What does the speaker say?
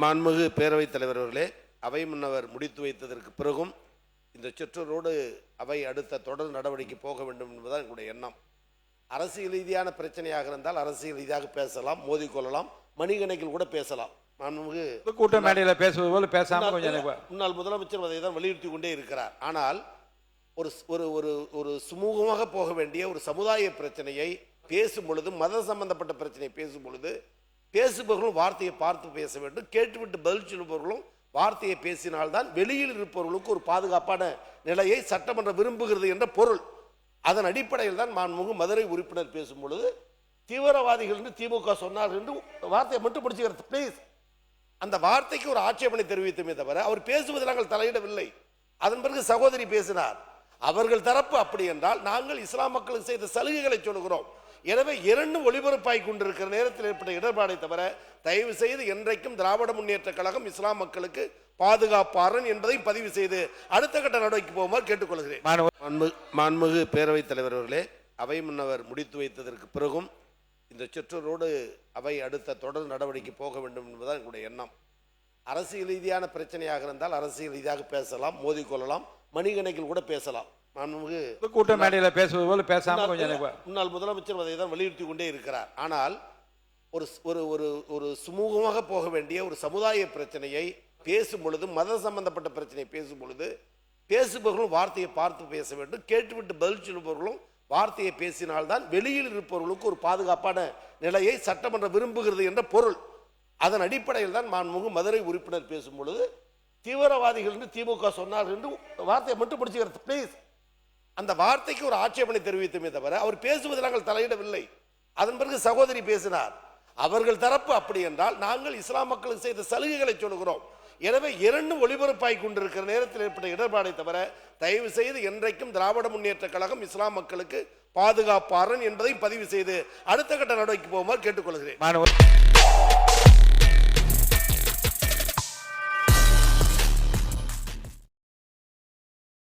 மாண்புமிகு பேரவைத் தலைவர் அவர்களே, அவை முன்னவர் முடித்து வைத்ததற்கு பிறகும் இந்த சிற்றரோடு அவை அடுத்த தொடர் நடவடிக்கை போக வேண்டும் என்பதுதான் எங்களுடைய எண்ணம். அரசியல் ரீதியான பிரச்சனையாக இருந்தால் அரசியல் ரீதியாக பேசலாம், மோதிக்கொள்ளலாம், மணிக்கணக்கில் கூட பேசலாம். மாண்புமிகு கூட்ட மேடையில் பேசுவது போல பேசாம முன்னாள் முதலமைச்சர் அதை தான் வலியுறுத்தி கொண்டே இருக்கிறார். ஆனால் ஒரு ஒரு ஒரு ஒரு சுமூகமாக போக வேண்டிய ஒரு சமுதாய பிரச்சனையை பேசும் பொழுது, மத சம்பந்தப்பட்ட பிரச்சனையை பேசும் பொழுது பேசுபவர்களும் வார்த்தையை பார்த்து பேச வேண்டும், கேட்டுவிட்டு பதில் சொல்லுபவர்களும் வார்த்தையை பேசினால்தான் வெளியில் இருப்பவர்களுக்கு ஒரு பாதுகாப்பான நிலையை சட்டமன்றம் விரும்புகிறது என்ற பொருள். அதன் அடிப்படையில் தான் மாண்புமிகு மதுரை உறுப்பினர் பேசும் பொழுது தீவிரவாதிகள் என்று திமுக சொன்னார்கள் என்று வார்த்தையை மட்டும் பிடிச்சுக்கிறது. பிளீஸ், அந்த வார்த்தைக்கு ஒரு ஆட்சேபனை தெரிவித்தமே தவிர அவர் பேசுவதில் நாங்கள் தலையிடவில்லை. அதன் பிறகு சகோதரி பேசினார். அவர்கள் தரப்பு அப்படி என்றால் நாங்கள் இஸ்லாம் மக்களுக்கு செய்த சலுகைகளை சொல்கிறோம். எனவே இரண்டும் ஒளிபரப்பாய் கொண்டிருக்கிற நேரத்தில் ஏற்பட்ட இடர்பாடை தவிர தயவு செய்து என்றைக்கும் திராவிட முன்னேற்ற கழகம் இஸ்லாம் மக்களுக்கு பாதுகாப்பாரன் என்பதை பதிவு செய்து அடுத்த கட்ட நடவடிக்கை போகுமாறு கேட்டுக்கொள்கிறேன். மாண்புமிகு பேரவைத் தலைவர் அவர்களே, அவை முன்னவர் முடித்து வைத்ததற்கு பிறகும் இந்த சிற்றரோடு அவை அடுத்த தொடர் நடவடிக்கை போக வேண்டும் என்பதுதான் எங்களுடைய எண்ணம். அரசியல் ரீதியான பிரச்சனையாக இருந்தால் அரசியல் ரீதியாக பேசலாம், மோதிக்கொள்ளலாம், மணிக்கணக்கில் கூட பேசலாம். மாண்புமிகு கூட்ட மேடையில் பேசுவது போல பேசாம முன்னாள் முதலமைச்சர் அதை தான் வலியுறுத்தி கொண்டே இருக்கிறார். ஆனால் ஒரு ஒரு ஒரு ஒரு சுமூகமாக போக வேண்டிய ஒரு சமுதாய பிரச்சனையை பேசும் பொழுது, மத சம்பந்தப்பட்ட பிரச்சனையை பேசும் பொழுது பேசுபவர்களும் வார்த்தையை பார்த்து பேச வேண்டும், கேட்டுவிட்டு பதில் சொல்லுபவர்களும் வார்த்தையை பேசினால்தான் வெளியில் இருப்பவர்களுக்கு ஒரு பாதுகாப்பான நிலையை சட்டமன்றம் விரும்புகிறது என்ற பொருள். அதன் அடிப்படையில் தான் மாண்புமிகு மதுரை உறுப்பினர் பேசும் பொழுது தீவிரவாதிகள் என்று திமுக சொன்னார்கள் என்று வார்த்தையை மட்டும் பிடிச்சுக்கிறது. பிளீஸ், அந்த வார்த்தைக்கு ஒரு ஆட்சேபனை தெரிவித்தமே தவிர அவர் பேசுவதில் நாங்கள் தலையிடவில்லை. அதன் பிறகு சகோதரி பேசினார். அவர்கள் தரப்பு அப்படி என்றால் நாங்கள் இஸ்லாம் மக்களுக்கு செய்த சலுகைகளை சொல்கிறோம். எனவே இரண்டும் ஒளிபரப்பாய் கொண்டிருக்கிற நேரத்தில் ஏற்பட்ட இடர்பாடை தவிர தயவு செய்து என்றைக்கும் திராவிட முன்னேற்ற கழகம் இஸ்லாம் மக்களுக்கு பாதுகாப்பாரன் என்பதை பதிவு செய்து அடுத்த கட்ட நடவடிக்கை போகுமாறு கேட்டுக்கொள்கிறேன்.